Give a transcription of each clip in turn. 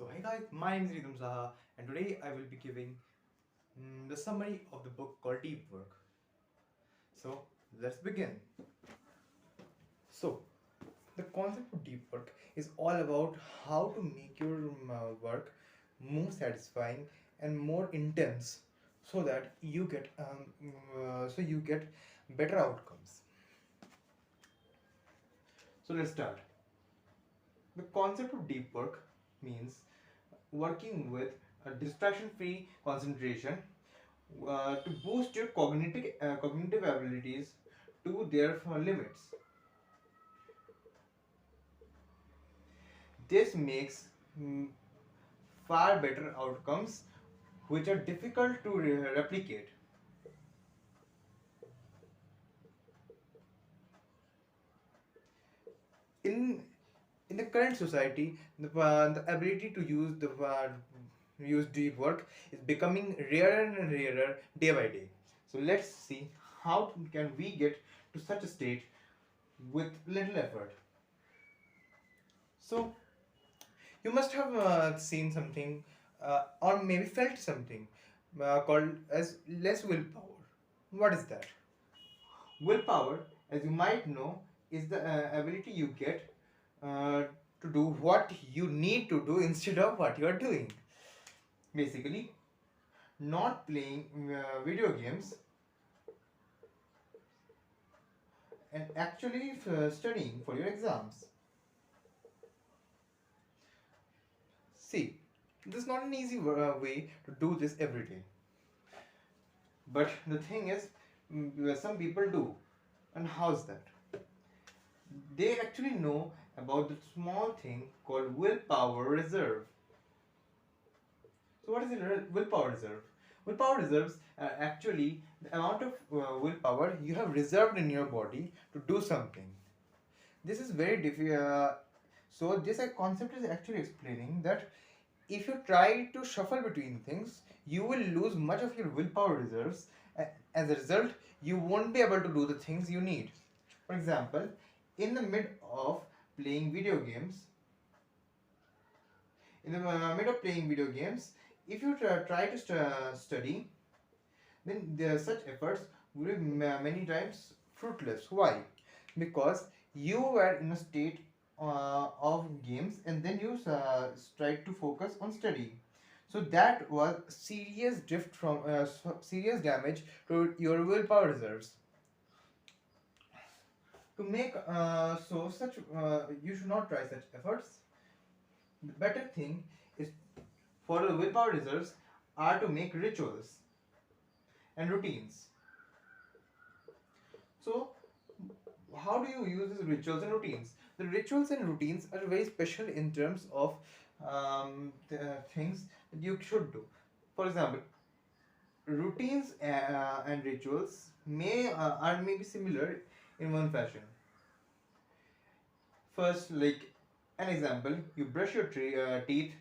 So hey guys, my name is Ritam Saha and today I will be giving the summary of the book called Deep Work. So let's begin. So the concept of deep work is all about how to make your work more satisfying and more intense so that you get better outcomes. So let's start. The concept of deep work means working with a distraction free concentration to boost your cognitive abilities to their limits. This makes far better outcomes which are difficult to replicate. In in the current society, the ability to use deep work is becoming rarer and rarer day by day. So let's see how can we get to such a state with little effort. So you must have seen something or maybe felt something called as less willpower. What is that? Willpower, as you might know, is the ability you get uh, to do what you need to do instead of what you are doing. Basically, not playing video games and actually studying for your exams. See, this is not an easy way to do this every day. But the thing is, some people do. And how's that? They actually know about the small thing called willpower reserve. So, what is a willpower reserve? Willpower reserves are actually the amount of willpower you have reserved in your body to do something. This is very difficult. So, this concept is actually explaining that if you try to shuffle between things, you will lose much of your willpower reserves. As a result, you won't be able to do the things you need. For example, in the mid of playing video games, if you try to study, then such efforts will be many times fruitless. Why? Because you were in a state of games and then you tried to focus on study. So that was serious drift from serious damage to your willpower reserves. To make so such you should not try such efforts. The better thing is for the willpower reserves are to make rituals and routines. So, how do you use these rituals and routines? The rituals and routines are very special in terms of the things that you should do. For example, routines and rituals may be similar in one fashion. First, like an example, you brush your teeth,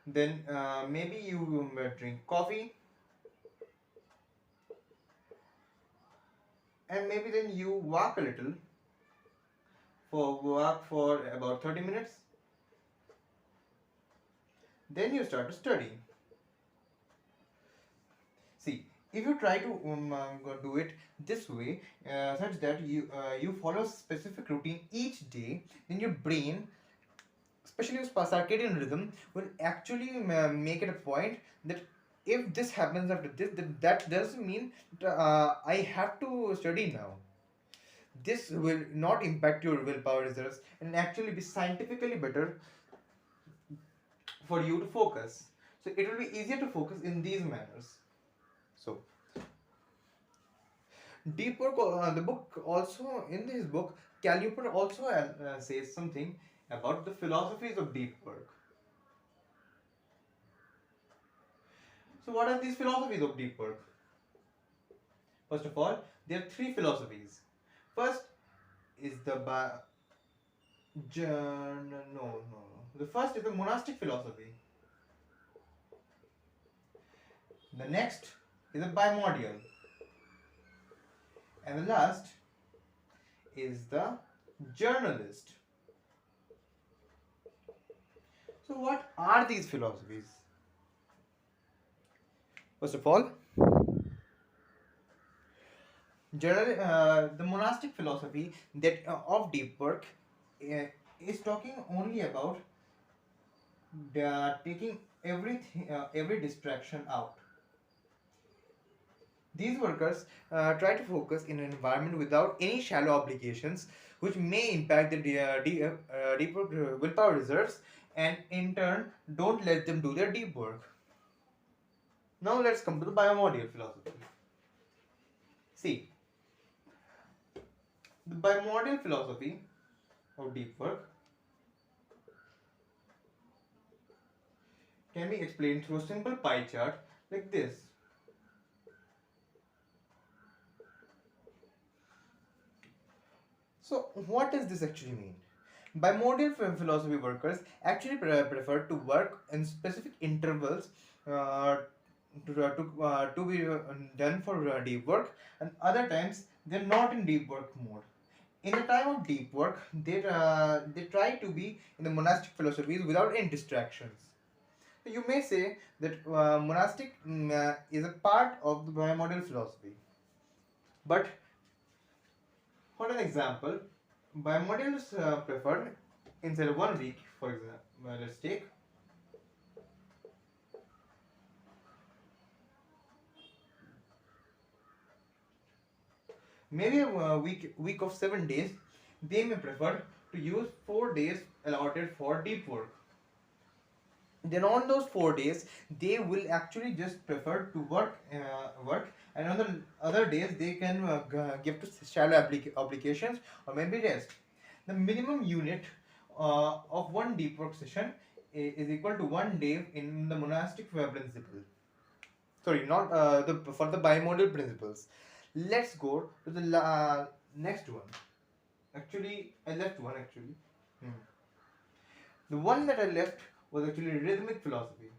then maybe you drink coffee, and maybe then you walk a little for about 30 minutes. Then you start to study. See, if you try to do it this way, such that you follow specific routine each day, then your brain, especially your circadian rhythm, will actually make it a point that if this happens after this, then that doesn't mean that, I have to study now. This will not impact your willpower reserves and actually be scientifically better for you to focus. So it will be easier to focus in these manners. So deep work. The book also in his book, Caliper also says something about the philosophies of deep work. So what are these philosophies of deep work? First of all, there are three philosophies. First is the no. The first is the monastic philosophy. The next is the bimodal, and the last is the journalist. So what are these philosophies? First of all, the monastic philosophy that of deep work uh, is talking only about taking every distraction out. These workers try to focus in an environment without any shallow obligations, which may impact the deeper willpower reserves, and in turn don't let them do their deep work. Now let's come to the biomodal philosophy. See, the biomodal philosophy of deep work can be explained through a simple pie chart like this. So, what does this actually mean? Bimodal philosophy workers actually prefer to work in specific intervals uh, to be done for deep work, and other times they're not in deep work mode. In the time of deep work, they try to be in the monastic philosophies without any distractions. So you may say that monastic is a part of the bimodal philosophy, but for an example, bimodal is preferred instead of 1 week. For example, let's take maybe a week of 7 days. They may prefer to use 4 days allotted for deep work. Then on those 4 days, they will actually just prefer to work, and on the other days they can give to shallow applications or maybe rest. The minimum unit of one deep work session is equal to 1 day in the monastic principle. Sorry, not the for the bimodal principles. Let's go to the next one. Actually, I left one actually. Hmm. The one that I left was actually rhythmic philosophy.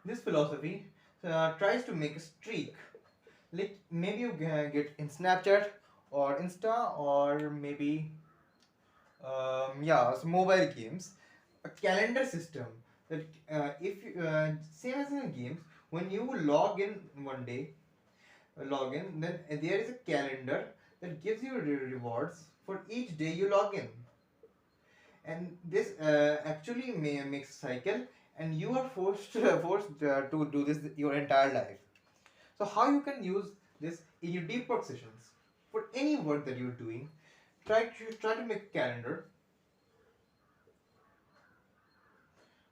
This philosophy tries to make a streak. Like maybe you get in Snapchat or Insta or maybe some mobile games, a calendar system that if you, same as in games, when you log in one day, log in, then there is a calendar that gives you rewards for each day you log in, and this actually makes a cycle, and you are forced to do this your entire life. So how you can use this in your deep work sessions for any work that you're doing? Try to make a calendar.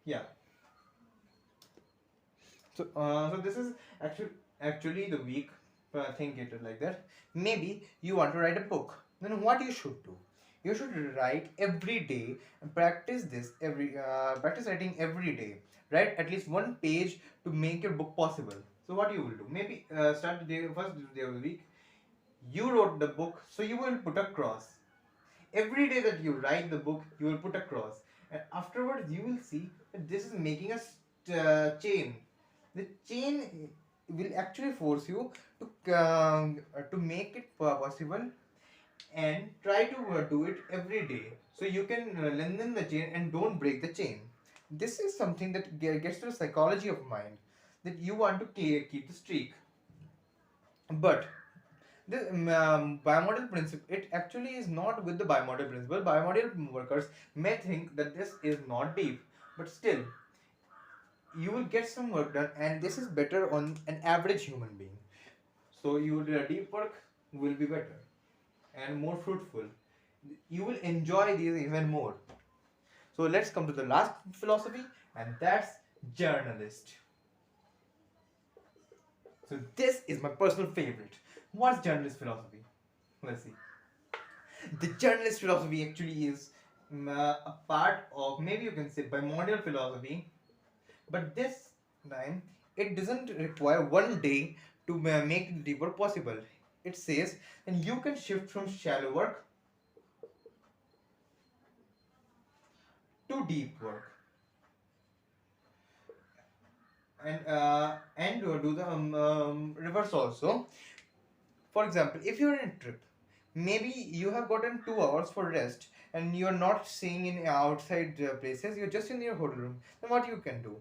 Yeah. So this is actually the week. Think it like that. Maybe you want to write a book. Then what you should do? You should write every day and practice this practice writing every day. Write at least one page to make your book possible. So what you will do? Maybe start the day, first day of the week. You wrote the book, so you will put a cross. Every day that you write the book, you will put a cross, and afterwards you will see that this is making a chain. The chain will actually force you to make it possible, and try to do it every day so you can lengthen the chain and don't break the chain. This is something that gets to the psychology of mind, that you want to keep the streak. But the bimodal principle, it actually is not with the bimodal principle. Bimodal workers may think that this is not deep, but still you will get some work done, and this is better on an average human being. So your deep work will be better and more fruitful. You will enjoy these even more. So let's come to the last philosophy, and that's journalist. So this is my personal favorite. What's journalist philosophy? Let's see. The journalist philosophy actually is a part of, maybe you can say, bimodal philosophy, but this time it doesn't require 1 day to make the deep work possible. It says, and you can shift from shallow work to deep work, and do the reverse also. For example, if you're in a trip, Maybe you have gotten 2 hours for rest and you're not staying in outside places, you're just in your hotel room. Then what you can do?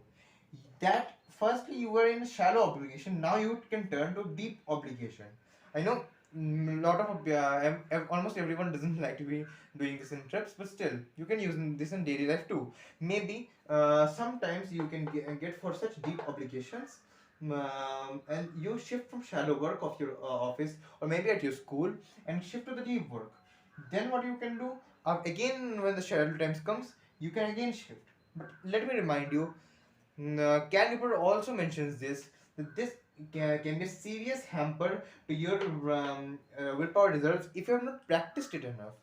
That firstly you were in shallow obligation, now you can turn to deep obligation. I know a lot of almost everyone doesn't like to be doing this in trips, but still you can use this in daily life too. Maybe sometimes you can get for such deep obligations, and you shift from shallow work of your office or maybe at your school and shift to the deep work. Then what you can do, again when the shallow times comes, you can again shift. But let me remind you, Caliber also mentions this, that this can be a serious hamper to your willpower results if you have not practiced it enough.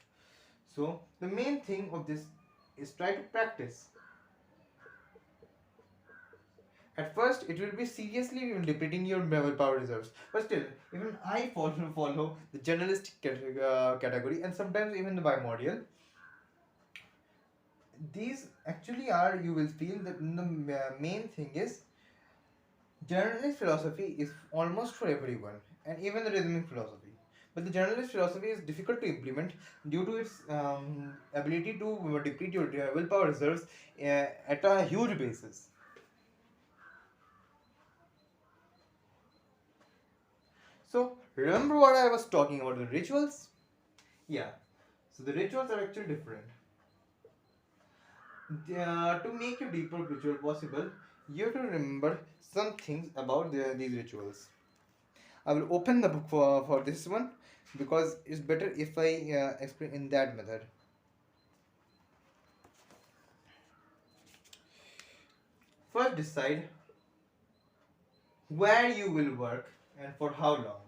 So the main thing of this is try to practice. At first, it will be seriously depleting your willpower reserves, but still, even I follow the journalistic category and sometimes even the bimodal. These actually are, you will feel that the main thing is journalist philosophy is almost for everyone, and even the rhythmic philosophy. But the journalist philosophy is difficult to implement due to its ability to deplete your willpower reserves at a huge basis. So, remember what I was talking about, the rituals? Yeah, so the rituals are actually different. To make your deeper ritual possible, you have to remember some things about these rituals. I will open the book for this one because it's better if I explain in that method. First, decide where you will work and for how long.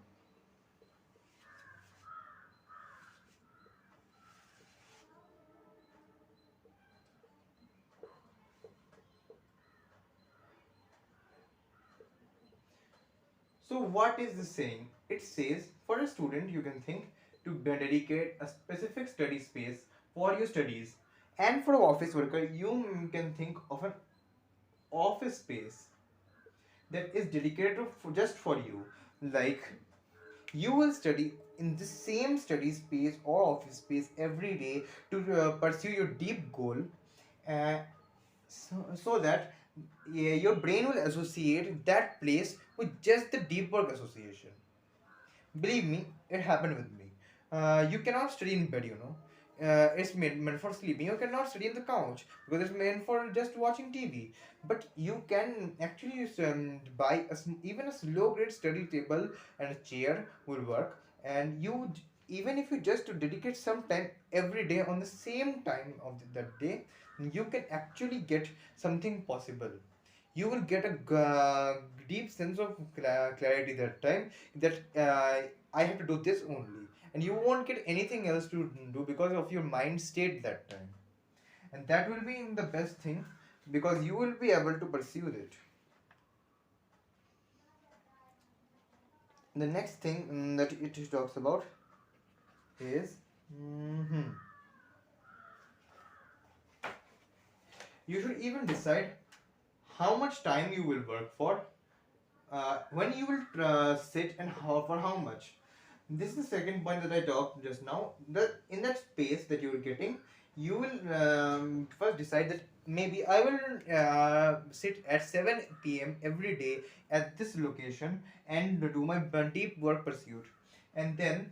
So, what is the saying? It says for a student, you can think to dedicate a specific study space for your studies, and for an office worker, you can think of an office space that is dedicated just for you. Like you will study in the same study space or office space every day to pursue your deep goal, uh, so that your brain will associate that place with just the deep work association. Believe me, it happened with me. You cannot study in bed, you know. It's meant for sleeping. You cannot study in the couch because it's meant for just watching TV. But you can actually buy even a slow grade study table and a chair will work. And even if you just to dedicate some time every day on the same time of that day, you can actually get something possible. You will get a deep sense of clarity that time, that I have to do this only, and you won't get anything else to do because of your mind state that time, and that will be the best thing because you will be able to pursue it. The next thing that it talks about is, mhm, you should even decide how much time you will work for, when you will sit, and for how much. This is the second point that I talked just now. That in that space that you are getting, you will first decide that maybe I will sit at 7 p.m. every day at this location and do my deep work pursuit, and then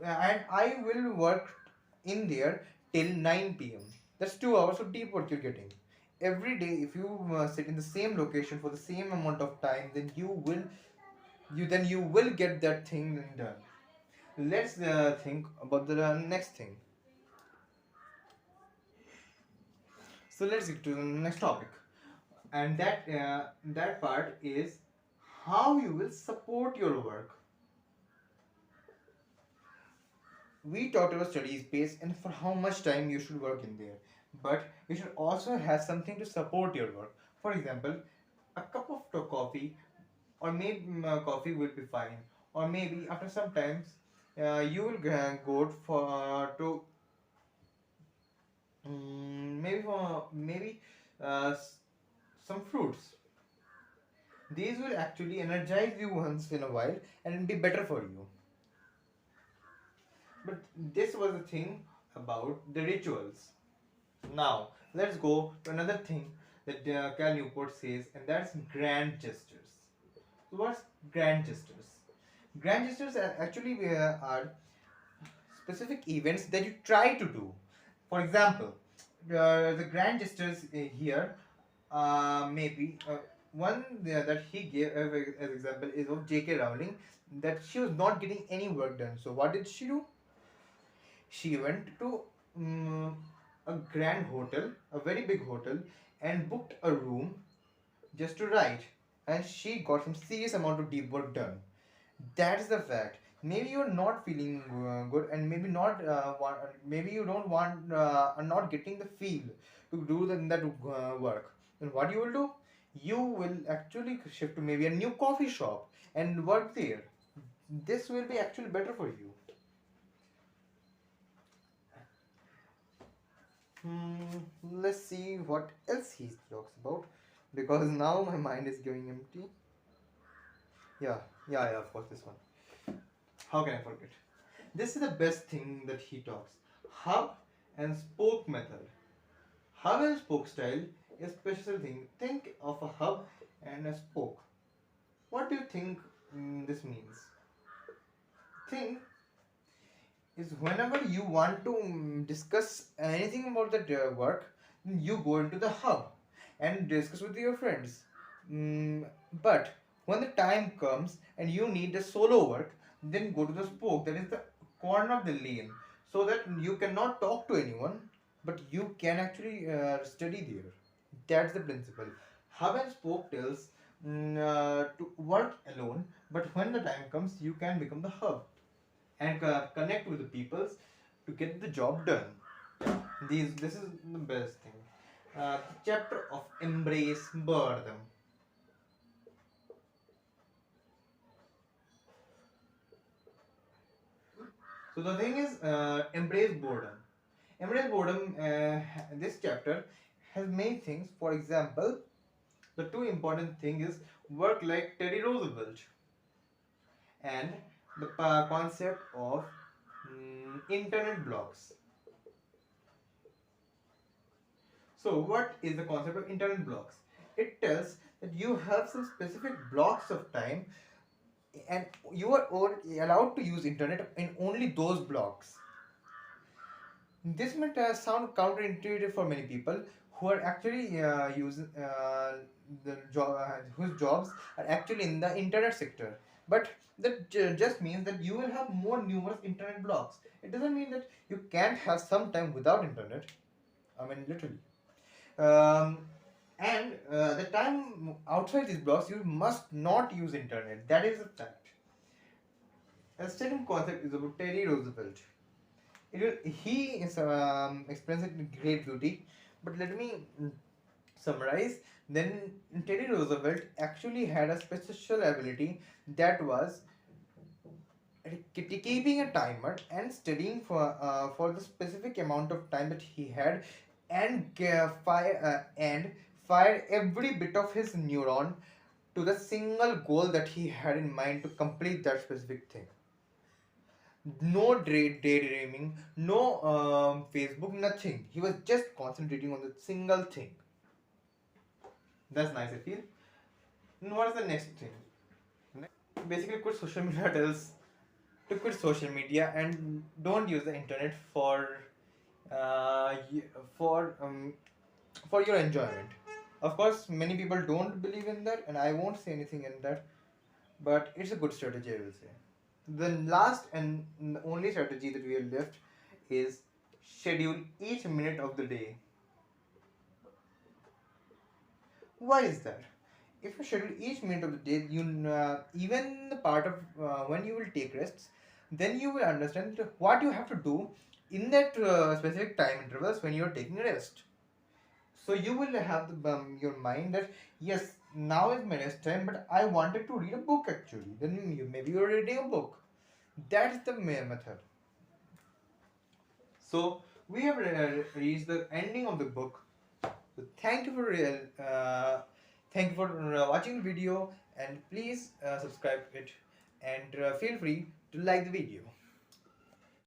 and I will work in there till 9 p.m. That's 2 hours of deep work you're getting every day. If you sit in the same location for the same amount of time, then you will get that thing done. Let's think about the next thing. So let's get to the next topic, and that part is how you will support your work. We talked about study space and for how much time you should work in there, but you should also have something to support your work. For example, a cup of coffee, or maybe coffee will be fine, or maybe after some times you will go for to maybe uh, s- some fruits. These will actually energize you once in a while and be better for you. But this was the thing about the rituals. Now, let's go to another thing that Cal Newport says, and that's grand gestures. So, what's grand gestures? Grand gestures actually are specific events that you try to do. For example, the grand gestures here, maybe one that he gave as example is of J.K. Rowling, that she was not getting any work done. So, what did she do? She went to um, a grand hotel, a very big hotel, and booked a room just to write. And she got some serious amount of deep work done. That's the fact. Maybe you're not feeling good, and maybe not maybe you don't want are not getting the feel to do that work. And what you will do? You will actually shift to maybe a new coffee shop and work there. This will be actually better for you. Let's see what else he talks about, because now my mind is going empty. Yeah, yeah, of course, this one. How can I forget? This is the best thing that he talks. Hub and spoke method. Hub and spoke style is a special thing. Think of a hub and a spoke. What do you think this means? Think is whenever you want to discuss anything about the work, you go into the hub and discuss with your friends. Mm, but when the time comes and you need the solo work, then go to the spoke, that is the corner of the lane, so that you cannot talk to anyone, but you can actually study there. That's the principle. Hub and spoke tells to work alone, but when the time comes, you can become the hub and connect with the peoples to get the job done. Yeah, this is the best thing. The chapter of embrace boredom. So the thing is, embrace boredom. Embrace boredom. This chapter has many things. For example, the two important thing is work like Teddy Roosevelt, and the concept of internet blocks. So, what is the concept of internet blocks? It tells that you have some specific blocks of time, and you are allowed to use internet in only those blocks. This might sound counterintuitive for many people who are actually using the job, whose jobs are actually in the internet sector. But that just means that you will have more numerous internet blocks. It doesn't mean that you can't have some time without internet. I mean, literally. Um, and the time outside these blocks, you must not use internet. That is a fact. A second concept is about Teddy Roosevelt. He is explains it in great beauty, but let me summarize. Then Teddy Roosevelt actually had a special ability, that was keeping a timer and studying for the specific amount of time that he had, and fire every bit of his neuron to the single goal that he had in mind to complete that specific thing. No daydreaming, no Facebook, nothing. He was just concentrating on the single thing. That's nice, I feel. And what is the next thing? Basically, quit social media tells to quit social media and don't use the internet uh, y- for um, for your enjoyment. Of course, many people don't believe in that, and I won't say anything in that. But it's a good strategy, I will say. The last and the only strategy that we are left is schedule each minute of the day. Why is that? If you schedule each minute of the day, you even the part of when you will take rests, then you will understand what you have to do in that specific time intervals when you are taking rest. So you will have your mind that yes, now is my rest time, but I wanted to read a book actually. Then maybe you're reading a book. That's the method. So we have reached the ending of the book. So thank you for watching the video, and please subscribe it, and feel free to like the video.